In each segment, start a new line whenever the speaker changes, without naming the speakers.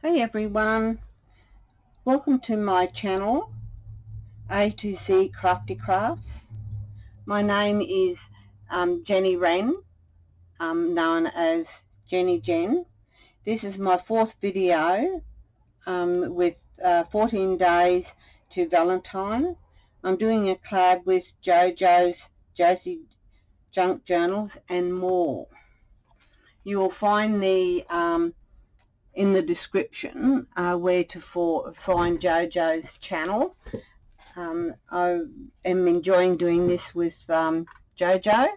Hey everyone, welcome to my channel A to Z Crafty Crafts. My name is Jenny Wren, known as Jenny Jen. This is my fourth video with 14 days to Valentine. I'm doing a collab with Josie Junk Journals and more. You will find the in the description where to find JoJo's channel. I am enjoying doing this with JoJo.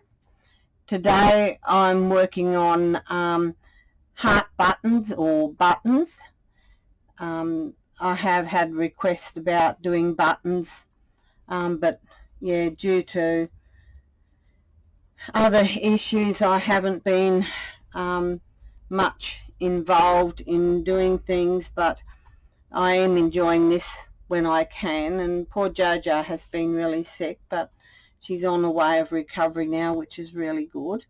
Today I'm working on heart buttons or buttons. I have had requests about doing buttons, but yeah, due to other issues I haven't been much involved in doing things, but I am enjoying this when I can. And poor JoJo has been really sick, but she's on the way of recovery now, which is really good.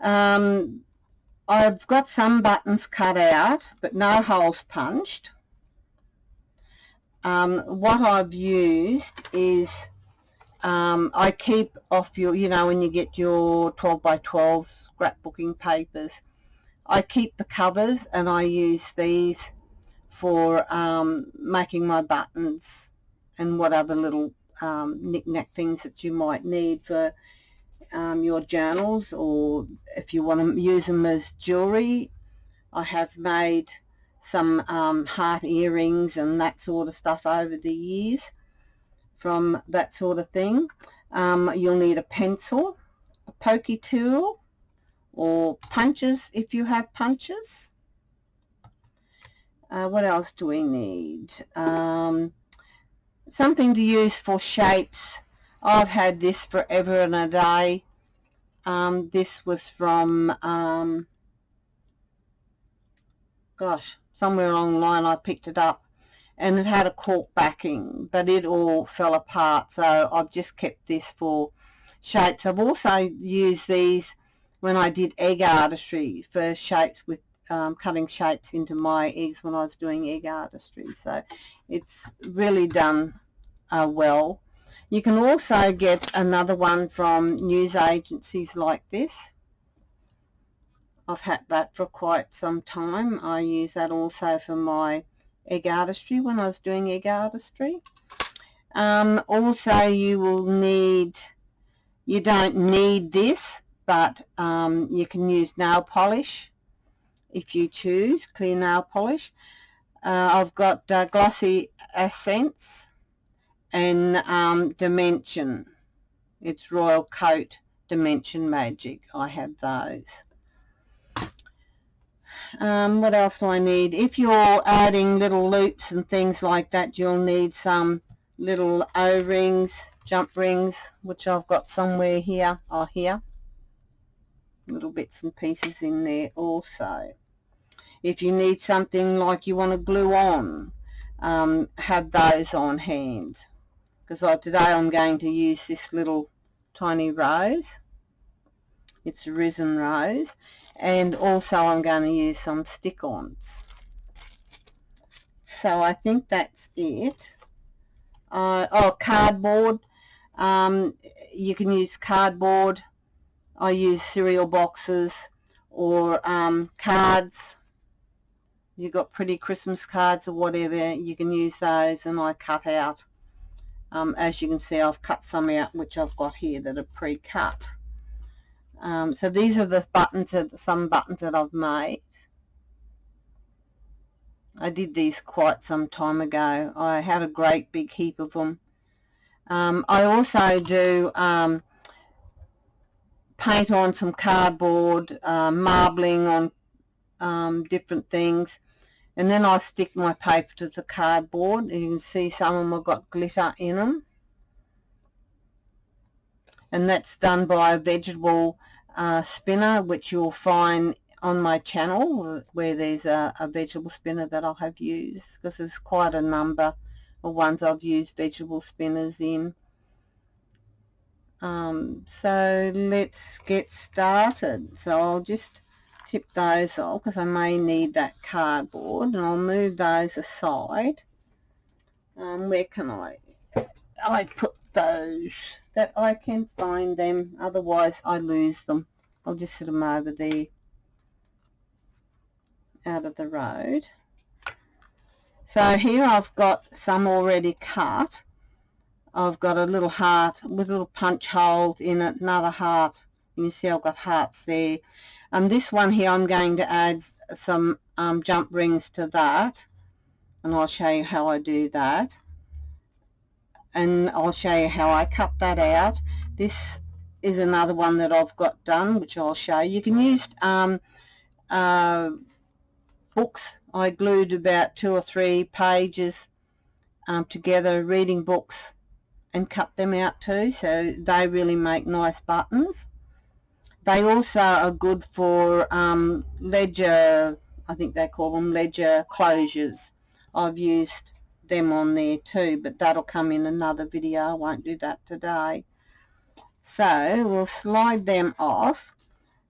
I've got some buttons cut out but no holes punched. What I've used is I keep off your, when you get your 12 by 12 scrapbooking papers, I keep the covers and I use these for making my buttons and what other little knick-knack things that you might need for your journals, or if you want to use them as jewelry. I have made some heart earrings and that sort of stuff over the years from that sort of thing. You'll need a pencil, a pokey tool, or punches if you have punches. What else do we need? Something to use for shapes. I've had this forever and a day. This was from gosh, somewhere along the line I picked it up, and it had a cork backing, but it all fell apart, so I've just kept this for shapes. I've also used these when I did egg artistry for shapes, with cutting shapes into my eggs when I was doing egg artistry, so it's really done well. You can also get another one from news agencies like this. I've had that for quite some time. I use that also for my egg artistry when I was doing egg artistry. Also you will need, you don't need this, but you can use nail polish if you choose, clear nail polish. I've got Glossy Accents and Dimension. It's Royal Coat Dimension Magic. I have those. What else do I need? If you're adding little loops and things like that, you'll need some little O-rings, jump rings, which I've got somewhere here or here. Little bits and pieces in there also. If you need something like you want to glue on, have those on hand. Because today I'm going to use this little tiny rose. It's a resin rose. And also I'm going to use some stick-ons. So I think that's it. Oh, cardboard. You can use cardboard. I use cereal boxes or cards. You've got pretty Christmas cards or whatever, you can use those, and I cut out. As you can see, I've cut some out which I've got here that are pre-cut. So these are the buttons, some buttons that I've made. I did these quite some time ago. I had a great big heap of them. I also do paint on some cardboard, marbling on different things, and then I stick my paper to the cardboard. You can see some of them have got glitter in them, and that's done by a vegetable spinner, which you'll find on my channel, where there's a vegetable spinner that I have used, because there's quite a number of ones I've used vegetable spinners in. So let's get started. So I'll just tip those off because I may need that cardboard, and I'll move those aside. Where can I put those that I can find them, otherwise I lose them. I'll just set them over there out of the road. So here I've got some already cut. I've got a little heart with a little punch hole in it, another heart. You can see I've got hearts there. This one here I'm going to add some jump rings to that, and I'll show you how I do that. And I'll show you how I cut that out. This is another one that I've got done, which I'll show you. You can use books. I glued about 2 or 3 pages together, reading books, and cut them out too, so they really make nice buttons. They also are good for ledger, I think they call them ledger closures. I've used them on there too, but that'll come in another video. I won't do that today. So we'll slide them off.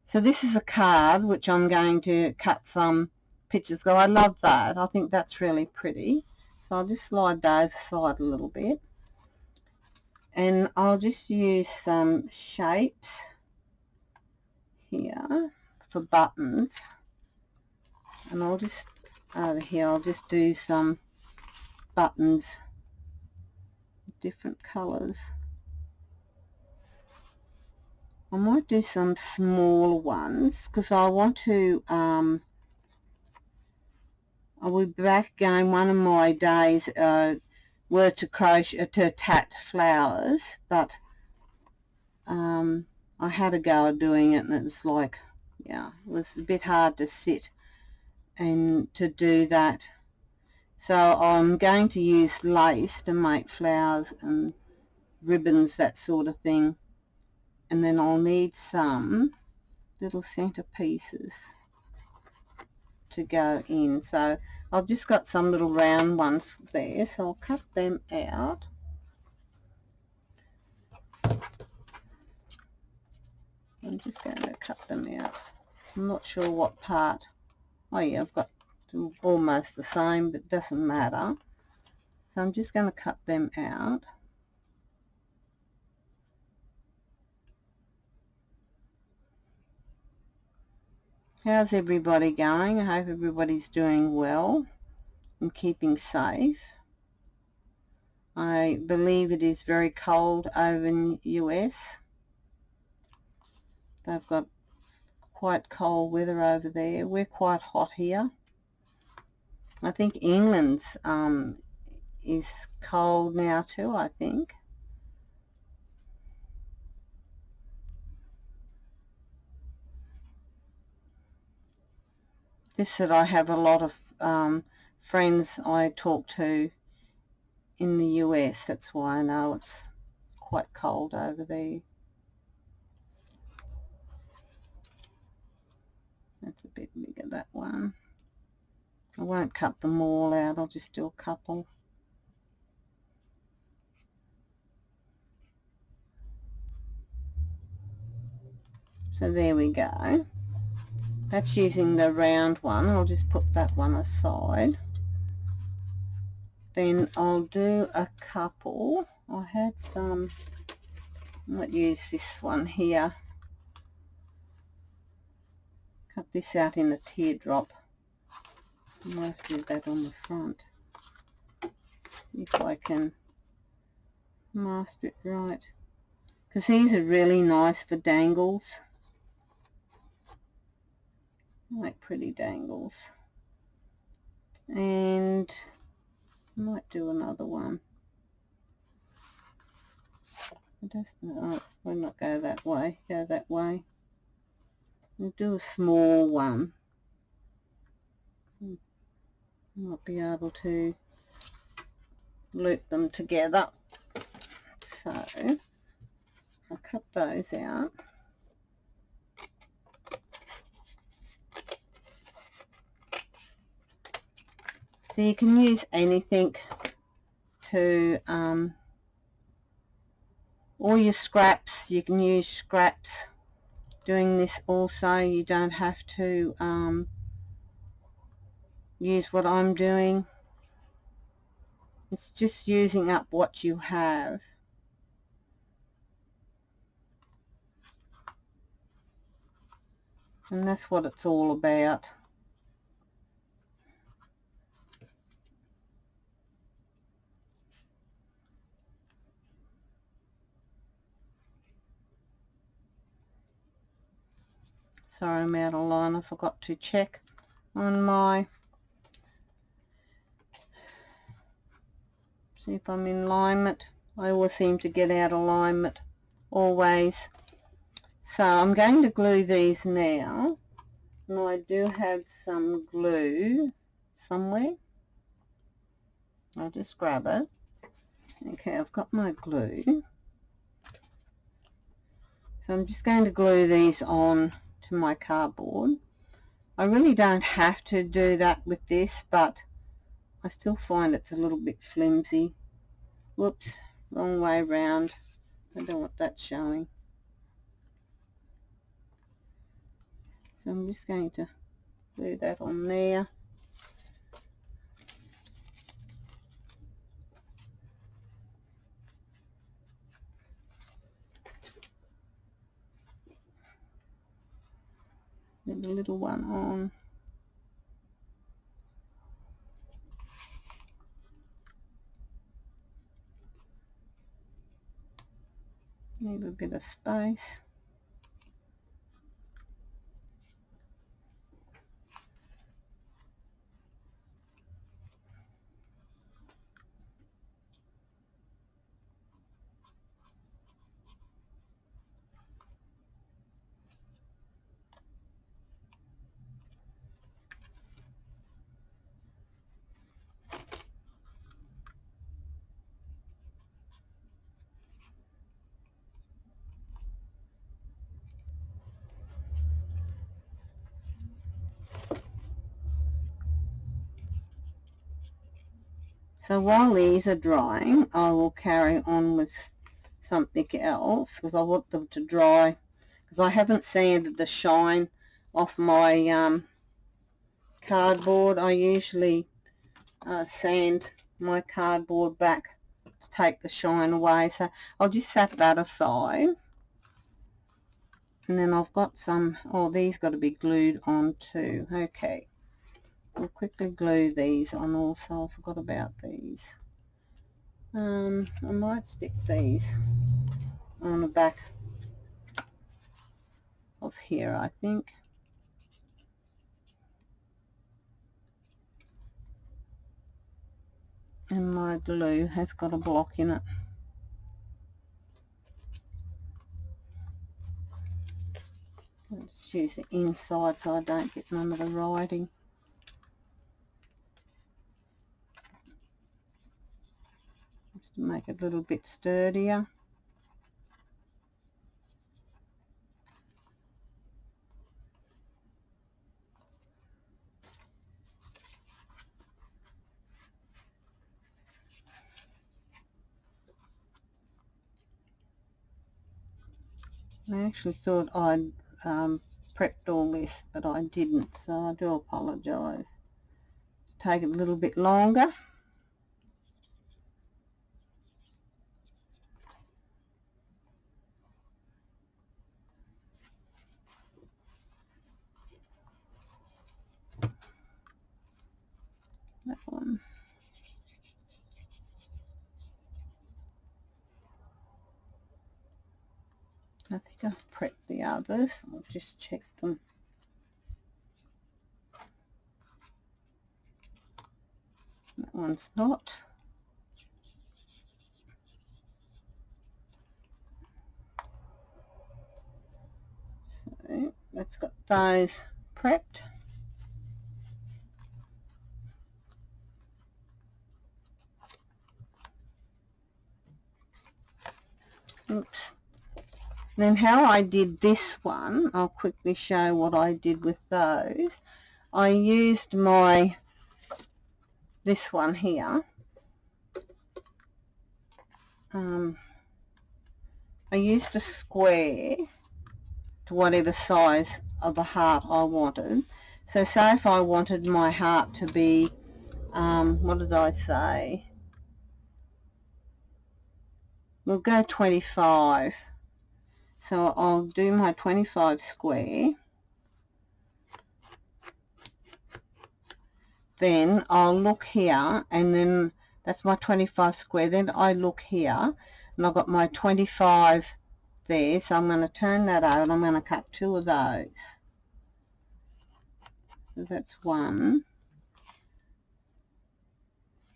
So this is a card which I'm going to cut some pictures. I love that. I think that's really pretty. So I'll just slide those aside a little bit, and I'll just use some shapes here for buttons, and I'll just over here I'll just do some buttons, different colors. I might do some smaller ones because I want to I will be back again. One of my days were to crochet, to tat flowers, but I had a go at doing it, and it was like, yeah, it was a bit hard to sit and to do that. So I'm going to use lace to make flowers and ribbons, that sort of thing, and then I'll need some little centre pieces to go in. So I've just got some little round ones there, so I'll cut them out. I'm just going to cut them out. I'm not sure what part. Oh yeah, I've got almost the same, but it doesn't matter. So I'm just going to cut them out. How's everybody going? I hope everybody's doing well and keeping safe. I believe it is very cold over in the US. They've got quite cold weather over there. We're quite hot here. I think England's is cold now too, I think. Just that I have a lot of friends I talk to in the US. That's why I know it's quite cold over there. That's a bit bigger, that one. I won't cut them all out, I'll just do a couple. So there we go. That's using the round one. I'll just put that one aside. Then I'll do a couple. I had some, I might use this one here. Cut this out in the teardrop. I might do that on the front. See if I can master it right. Because these are really nice for dangles. Like pretty dangles. And I might do another one. We'll not go that way. Go that way. We'll do a small one. Might be able to loop them together. So I'll cut those out. So you can use anything to, all your scraps, you can use scraps doing this also. You don't have to use what I'm doing. It's just using up what you have. And that's what it's all about. Sorry, I'm out of line. I forgot to check on my, see if I'm in alignment. I always seem to get out of alignment, always. So I'm going to glue these now, and I do have some glue somewhere. I'll just grab it. Okay, I've got my glue. So I'm just going to glue these on to my cardboard. I really don't have to do that with this, but I still find it's a little bit flimsy. Whoops, wrong way round. I don't want that showing. So I'm just going to glue that on there. Get the little one on. Leave a bit of space. So while these are drying, I will carry on with something else, because I want them to dry, because I haven't sanded the shine off my cardboard. I usually sand my cardboard back to take the shine away, so I'll just set that aside. And then I've got some, oh, these got to be glued on too. Okay, I'll quickly glue these on also. I forgot about these. I might stick these on the back of here, I think. And my glue has got a block in it. I'll just use the inside so I don't get none of the writing. Just to make it a little bit sturdier. I actually thought I'd prepped all this, but I didn't, so I do apologise. It's taken a little bit longer. That one. I think I've prepped the others. I'll just check them. That one's not. So that's got those prepped. Oops. Then how I did this one, I'll quickly show what I did with those. I used my, this one here. I used a square to whatever size of a heart I wanted. So say if I wanted my heart to be, what did I say? We'll go 25. So I'll do my 25 square. Then I'll look here, and then that's my 25 square. Then I look here, and I've got my 25 there. So I'm going to turn that over, and I'm going to cut 2 of those. So that's 1.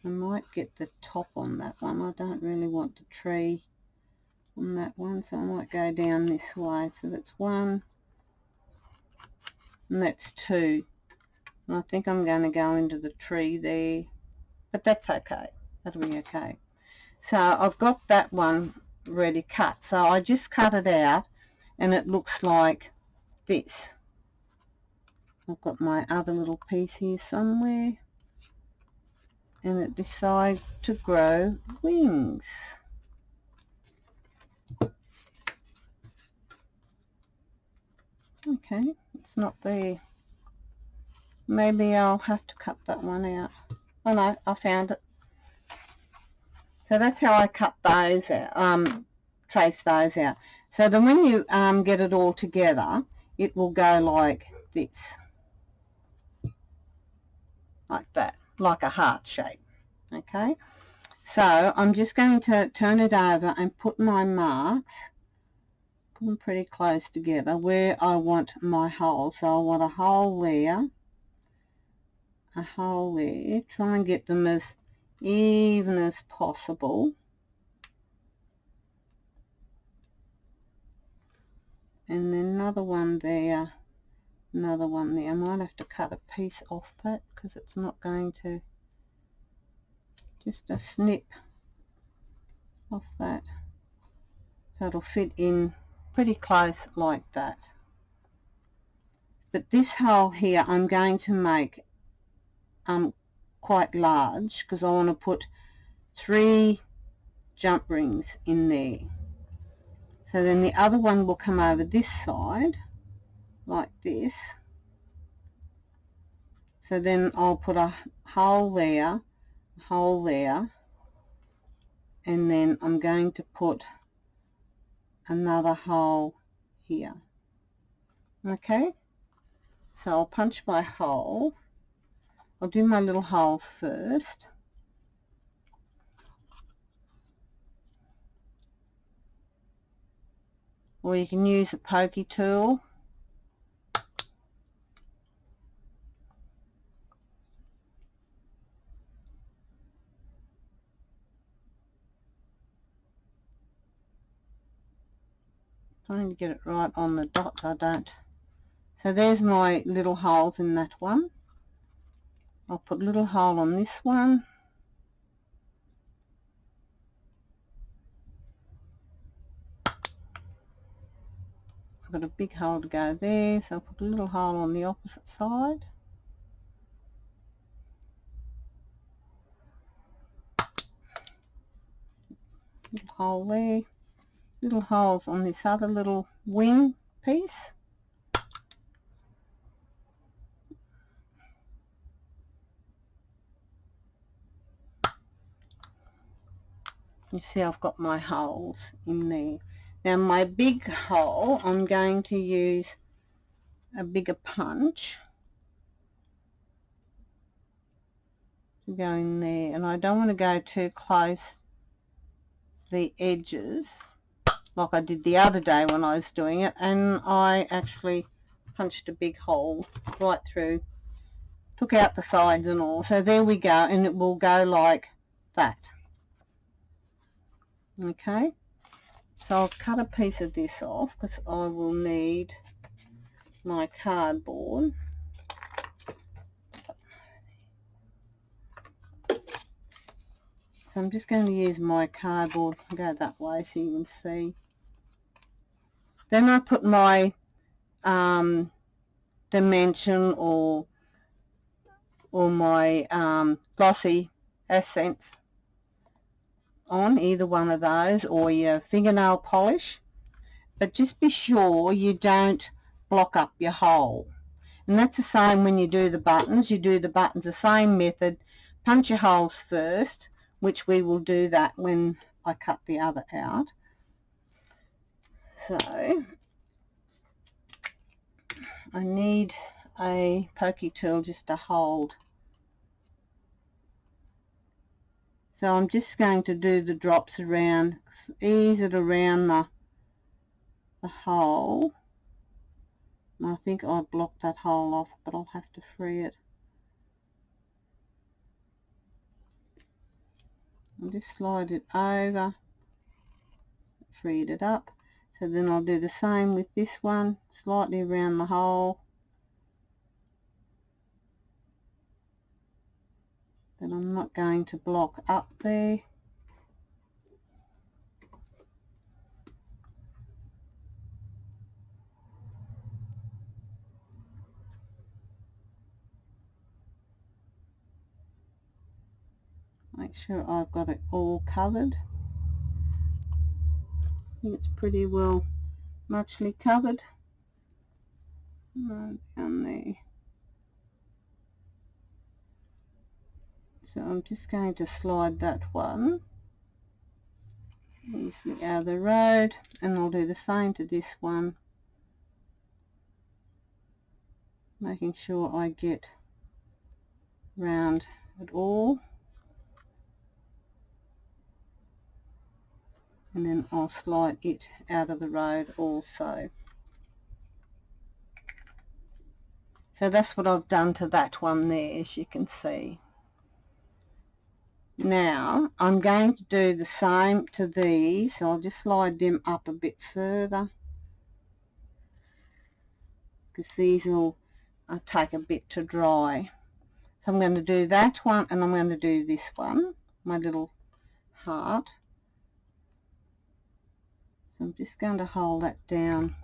I might get the top on that one. I don't really want the tree on that one, so I might go down this way. So that's 1, and that's 2. And I think I'm going to go into the tree there, but that's okay. That'll be okay. So I've got that one ready cut. So I just cut it out, and it looks like this. I've got my other little piece here somewhere, and it decides to grow wings. Okay, it's not there. Maybe I'll have to cut that one out. Oh no, I found it. So that's how I cut those out, trace those out. So then when you get it all together, it will go like this. Like that, like a heart shape. Okay, so I'm just going to turn it over and put my marks, put them pretty close together where I want my hole. So I want a hole there, a hole there. Try and get them as even as possible. And then another one there, another one there. I might have to cut a piece off that because it's not going to, just a snip off that. So it'll fit in pretty close like that. But this hole here I'm going to make quite large because I want to put 3 jump rings in there. So then the other one will come over this side like this. So then I'll put a hole there, and then I'm going to put another hole here. Okay, so I'll punch my hole. I'll do my little hole first. Or you can use a pokey tool. Trying to get it right on the dots, I don't. So there's my little holes in that one. I'll put a little hole on this one. I've got a big hole to go there, so I'll put a little hole on the opposite side. Little hole there. Little holes on this other little wing piece. You see I've got my holes in there. Now my big hole, I'm going to use a bigger punch to go in there, and I don't want to go too close to the edges like I did the other day when I was doing it, and I actually punched a big hole right through, took out the sides and all. So there we go, and it will go like that. Okay, so I'll cut a piece of this off because I will need my cardboard. So I'm just going to use my cardboard and go that way so you can see. Then I put my dimension or my glossy accents on, either one of those, or your fingernail polish, but just be sure you don't block up your hole. And that's the same when you do the buttons. You do the buttons the same method. Punch your holes first, which we will do that when I cut the other out. So I need a pokey tool just to hold. So I'm just going to do the drops around, ease it around the hole. And I think I blocked that hole off, but I'll have to free it. I'll just slide it over, freed it up. So then I'll do the same with this one, slightly around the hole. Then I'm not going to block up there. Make sure I've got it all covered. I think it's pretty well muchly covered. Down there. So I'm just going to slide that one easily out of the road, and I'll do the same to this one, making sure I get round it all, and then I'll slide it out of the road also. So that's what I've done to that one there, as you can see. Now I'm going to do the same to these, so I'll just slide them up a bit further, because these will take a bit to dry. So I'm going to do that one, and I'm going to do this one, my little heart. So I'm just going to hold that down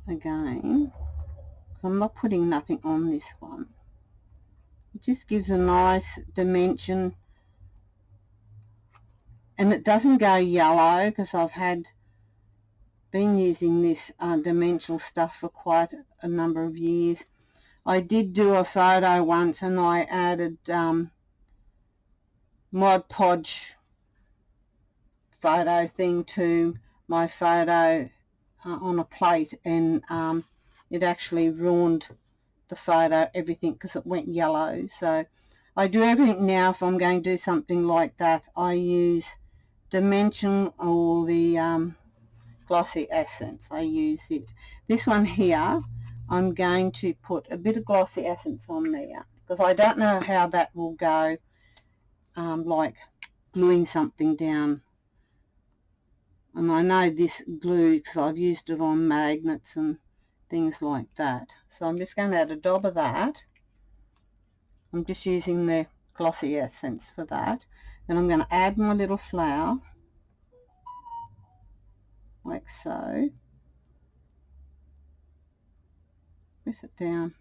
again. I'm not putting nothing on this one. It just gives a nice dimension, and it doesn't go yellow, because I've been using this dimensional stuff for quite a number of years. I did do a photo once, and I added Mod Podge photo thing to my photo on a plate, and it actually ruined the photo, everything, because it went yellow. So I do everything now. If I'm going to do something like that, I use Dimension or the Glossy Essence. I use it. This one here, I'm going to put a bit of Glossy Essence on there, because I don't know how that will go, like gluing something down. And I know this glue, because I've used it on magnets and things like that. So I'm just going to add a dab of that. I'm just using the Glossy Essence for that. Then I'm going to add my little flower, like so. Press it down.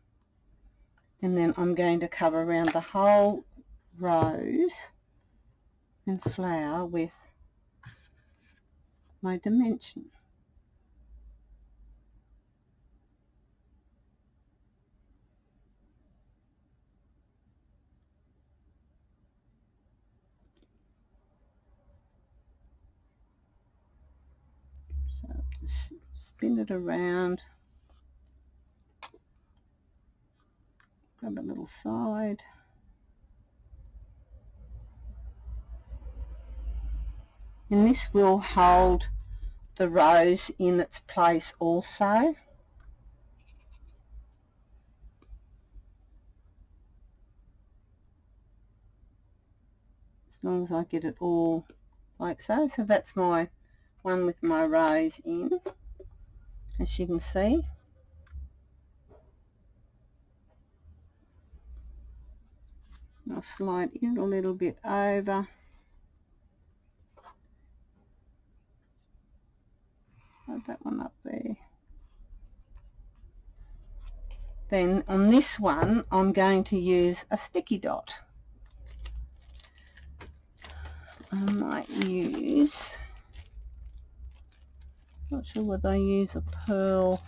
And then I'm going to cover around the whole rose and flower with my dimension. So just spin it around, grab a little side, and this will hold the rose in its place also. As long as I get it all like so. So that's my one with my rose in, as you can see. I'll slide it a little bit over. Hold that one up there. Then on this one, I'm going to use a sticky dot. I might use Not sure whether I use a pearl.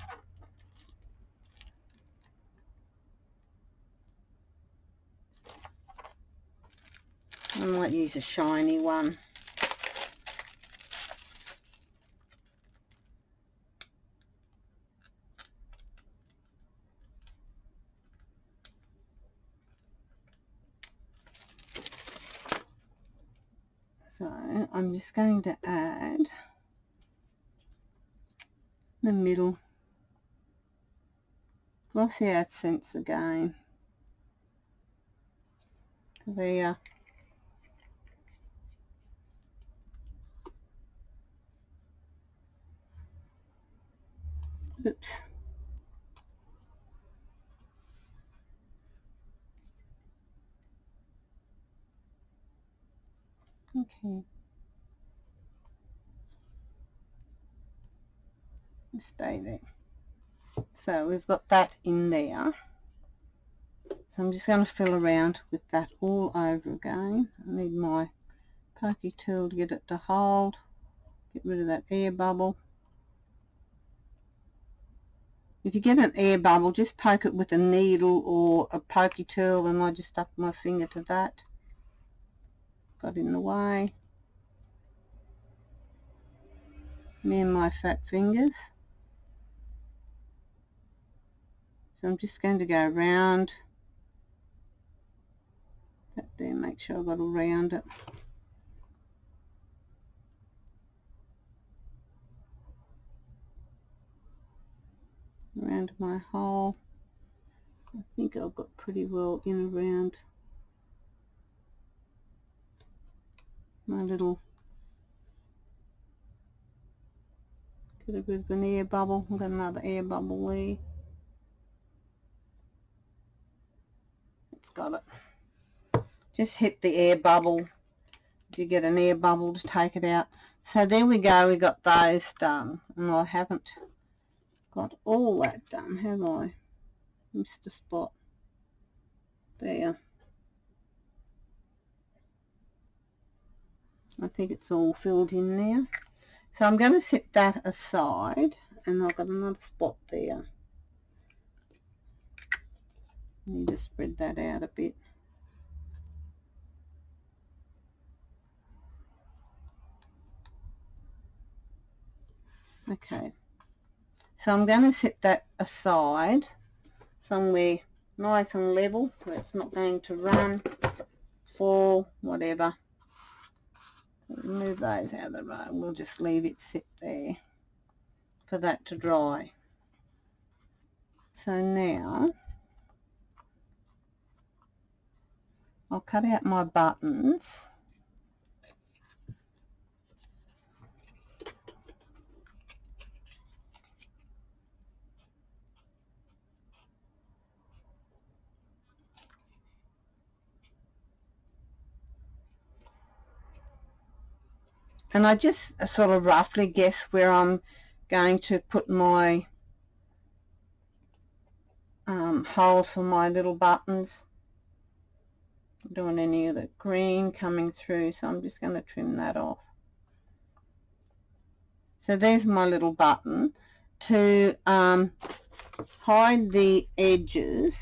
I might use a shiny one. So I'm just going to add the middle glossy accents again there. Oops. Okay. Stay there. So we've got that in there. So I'm just going to fill around with that all over again. I need my pokey tool to get it to hold. Get rid of that air bubble. If you get an air bubble, just poke it with a needle or a pokey tool, and I just stuck my finger to that. Got in the way. Me and my fat fingers. So I'm just going to go around that there, make sure I've got around it. Around my hole. I think I've got pretty well in around my little, get a bit of an air bubble. I've got another air bubble there. It's got it. Just hit the air bubble. If you get an air bubble, to take it out. So there we go, we got those done. And I haven't got all that done, have I? Missed a spot. There. I think it's all filled in now. So I'm going to set that aside, and I've got another spot there. I need to spread that out a bit. Okay, so I'm going to set that aside somewhere nice and level where it's not going to run, fall, whatever. Move those out of the road. We'll just leave it sit there for that to dry. So now I'll cut out my buttons. And I just sort of roughly guess where I'm going to put my holes for my little buttons. I don't want any of the green coming through, so I'm just going to trim that off. So there's my little button. To hide the edges,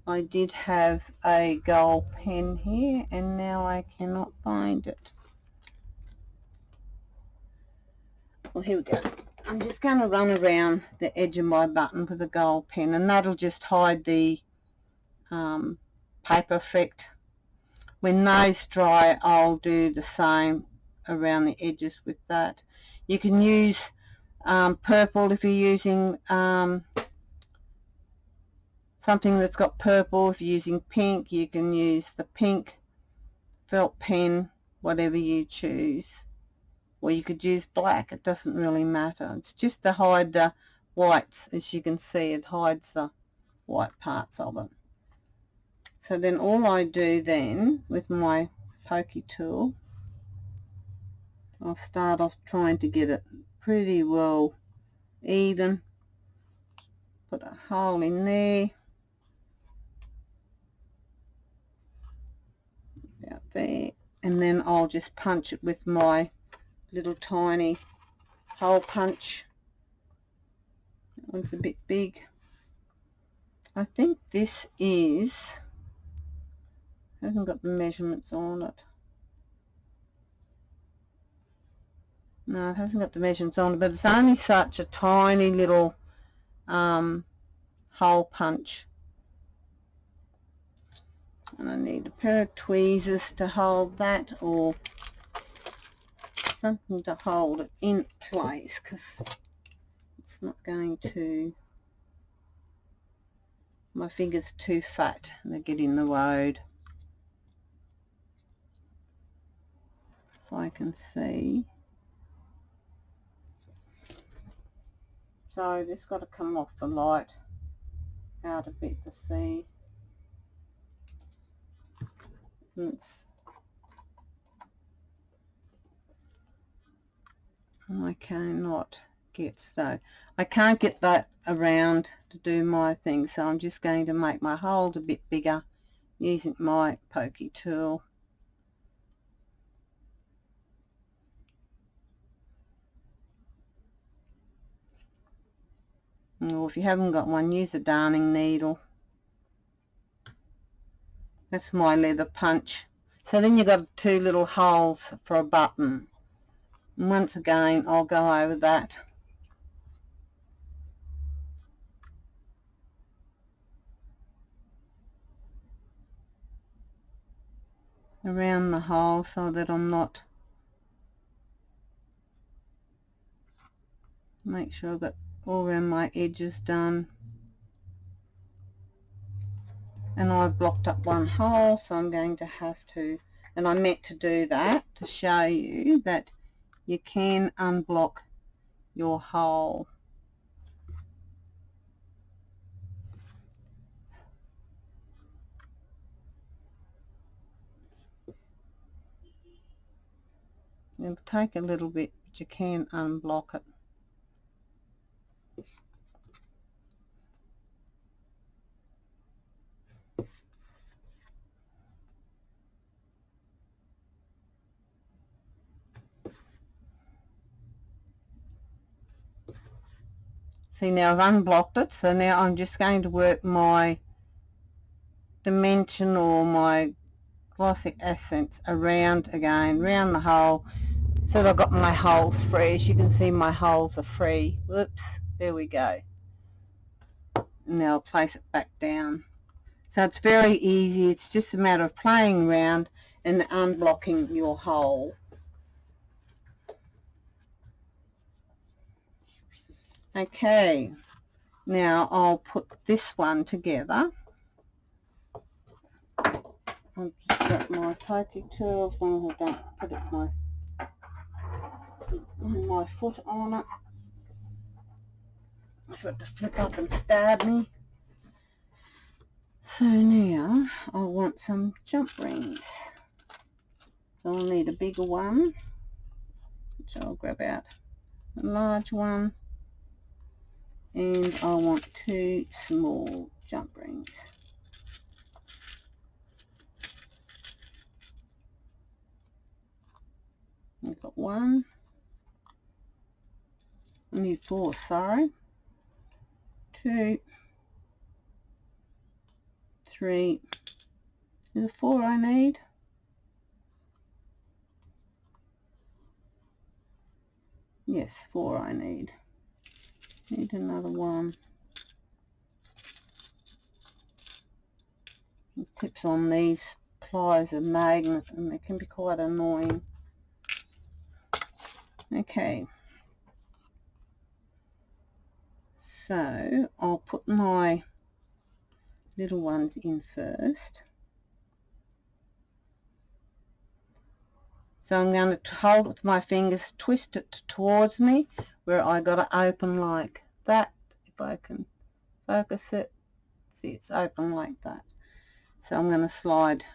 I did have a gold pen here, and now I cannot find it. Well, here we go. I'm just going to run around the edge of my button with a gold pen, and that'll just hide the paper effect. When those dry, I'll do the same around the edges with that. You can use purple if you're using something that's got purple. If you're using pink, you can use the pink felt pen, whatever you choose. Or you could use black, it doesn't really matter. It's just to hide the whites. As you can see, it hides the white parts of it. So then all I do then with my pokey tool, I'll start off trying to get it pretty well even. Put a hole in there, about there, and then I'll just punch it with my little tiny hole punch. That one's a bit big. I think this hasn't got the measurements on it. No, it hasn't got the measurements on it, but it's only such a tiny little hole punch. And I need a pair of tweezers to hold that, or something to hold it in place, because it's not going to, my fingers are too fat and they get in the road. If I can see. So this got to come off the light out a bit to see. I cannot get, so I can't get that around to do my thing, so I'm just going to make my hole a bit bigger using my pokey tool. Or if you haven't got one, use a darning needle. That's my leather punch. So then you've got 2 little holes for a button. And once again, I'll go over that. Around the hole so that I'm not, make sure I've got all around my edges done. And I've blocked up one hole, so I'm going to have to, and I meant to do that to show you that you can unblock your hole. It'll take a little bit, but you can unblock it. See, now I've unblocked it, so now I'm just going to work my dimension or my glossy accents around again, round the hole, so that I've got my holes free. As you can see, my holes are free. Whoops, there we go. Now I'll place it back down. So it's very easy, it's just a matter of playing around and unblocking your hole. Okay, now I'll put this one together. I'll just get my pokey tool as long as I don't put my foot on it for it to flip up and stab me. So now I want some jump rings. So I'll need a bigger one, which I'll grab out a large one, and I want 2 small jump rings. I've got 1. I need 4, sorry. 2, 3. Is it 4 I need? Yes, 4 I need. Need another one. The tips on these pliers are magnet and they can be quite annoying. Okay. So I'll put my little ones in first. So I'm going to hold it with my fingers, twist it towards me, where I got to open like that. If I can focus it, see, it's open like that. So I'm going to slide,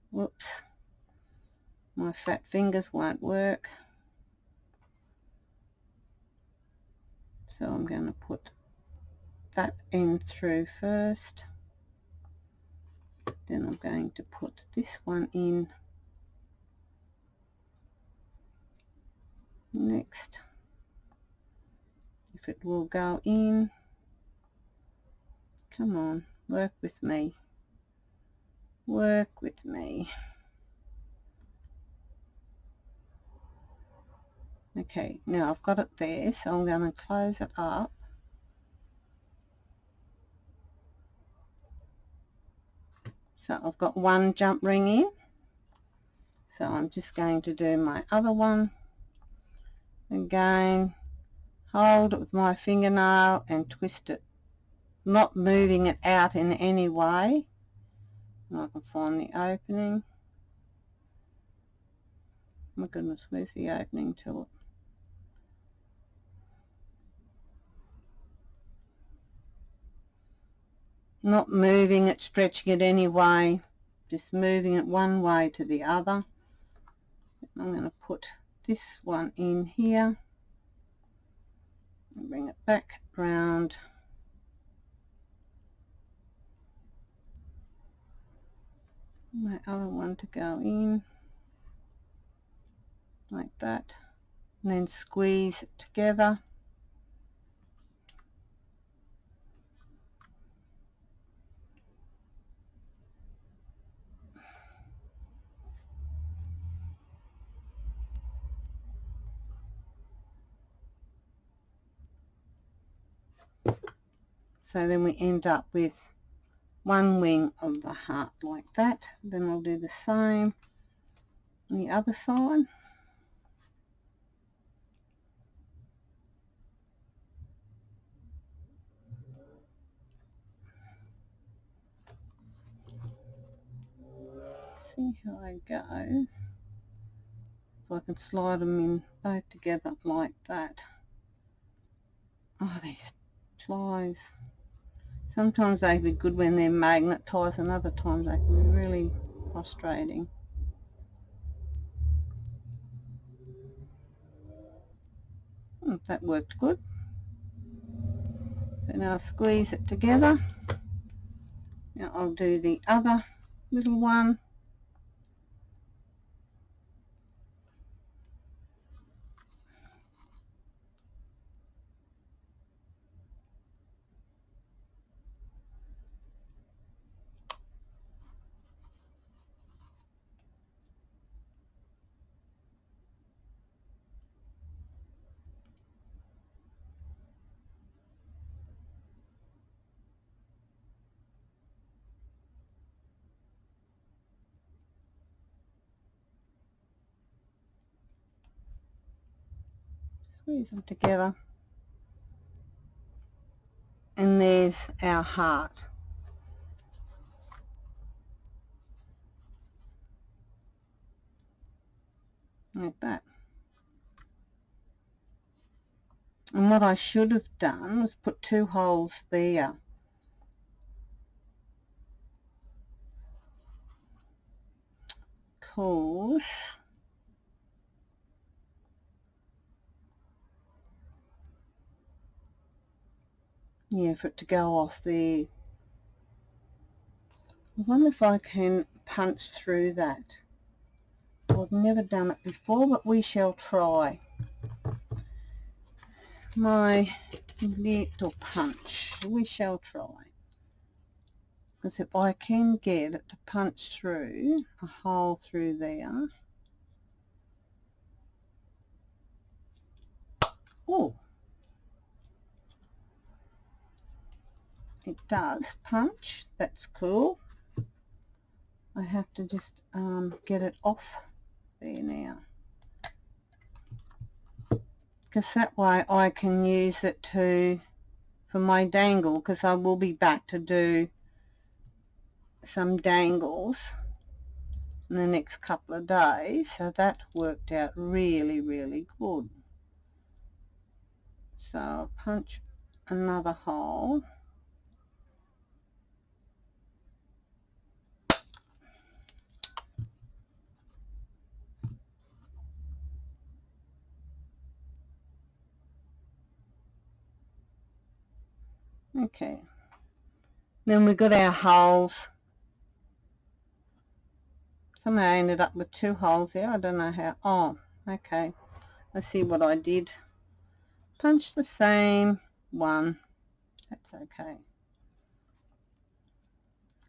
whoops, my fat fingers won't work. So I'm going to put that end through first. Then I'm going to put this one in. next, if it will go in. Come on, work with me. Work with me. Okay, now I've got it there, so I'm going to close it up. So I've got one jump ring in. So I'm just going to do my other one. Again, hold it with my fingernail and twist it, not moving it out in any way. And I can find the opening. Oh my goodness, where's the opening to it? Not moving it, stretching it any way, just moving it one way to the other. I'm going to put this one in here and bring it back round. My other one to go in like that, and then squeeze it together. So then we end up with one wing of the heart like that. Then I'll do the same on the other side. See how I go. So I can slide them in both together like that. Oh, these flies. Sometimes they can be good when they're magnetised, and other times they can be really frustrating. That worked good. So now I'll squeeze it together. Now I'll do the other little one. Squeeze them together. And there's our heart. Like that. And what I should have done was put 2 holes there. Because yeah, for it to go off there. I wonder if I can punch through that. I've never done it before, but we shall try. My little punch. We shall try. Because if I can get it to punch through a hole through there. Oh, it does punch. That's cool. I have to just get it off there now. Because that way I can use it for my dangle, because I will be back to do some dangles in the next couple of days. So that worked out really, really good. So I'll punch another hole. Okay, then we got our holes. Somehow I ended up with 2 holes there. I don't know how. Oh, okay. Let's see what I did. Punch the same one. That's okay.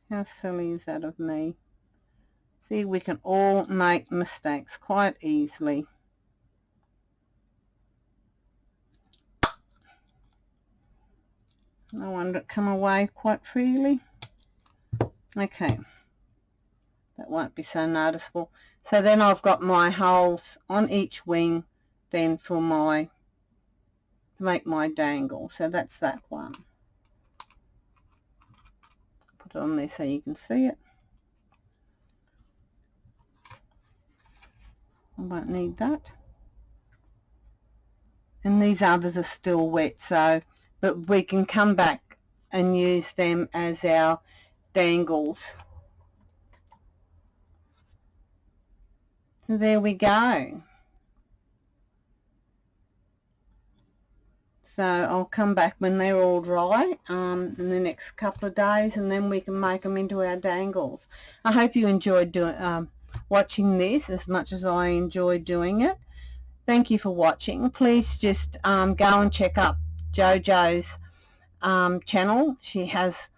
How silly is that of me? See, we can all make mistakes quite easily. I wonder it come away quite freely. Okay, that won't be so noticeable. So then I've got my holes on each wing then for my, to make my dangle. So that's that one. Put it on there so you can see it. I won't need that. And these others are still wet, so, but we can come back and use them as our dangles. So there we go. So I'll come back when they're all dry in the next couple of days, and then we can make them into our dangles. I hope you enjoyed watching this as much as I enjoyed doing it. Thank you for watching. Please just go and check up JoJo's channel. She has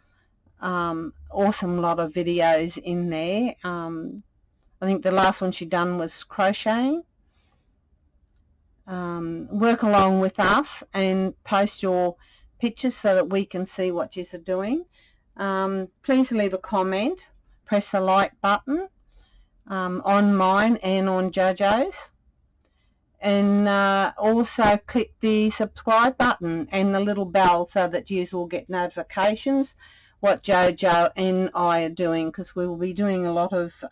awesome lot of videos in there. I think the last one she done was crocheting. Work along with us and post your pictures so that we can see what you're doing. Please leave a comment, press the like button on mine and on JoJo's, and also click the subscribe button and the little bell so that you will get notifications what JoJo and I are doing, because we will be doing a lot of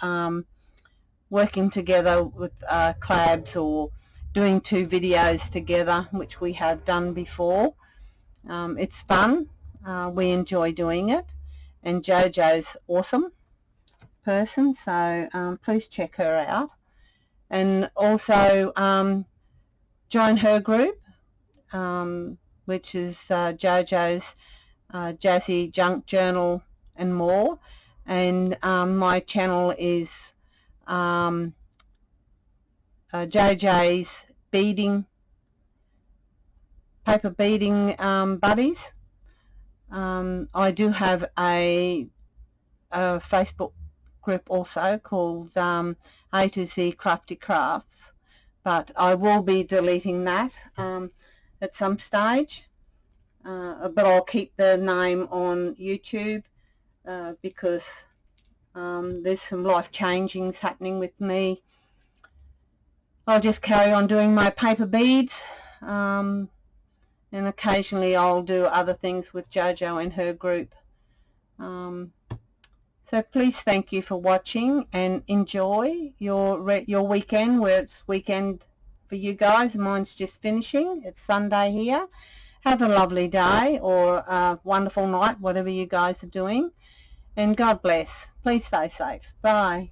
working together with collabs or doing 2 videos together, which we have done before. It's fun. We enjoy doing it, and JoJo's awesome person, so please check her out. And also join her group, which is JoJo's Josie Junk Journal and more. And my channel is JJ's beading, paper beading buddies. I do have a Facebook group also called A to Z Crafty Crafts, but I will be deleting that at some stage, but I'll keep the name on YouTube because there's some life changings happening with me. I'll just carry on doing my paper beads, and occasionally I'll do other things with JoJo and her group. So please thank you for watching and enjoy your weekend, where it's weekend for you guys. Mine's just finishing. It's Sunday here. Have a lovely day or a wonderful night, whatever you guys are doing, and God bless. Please stay safe. Bye.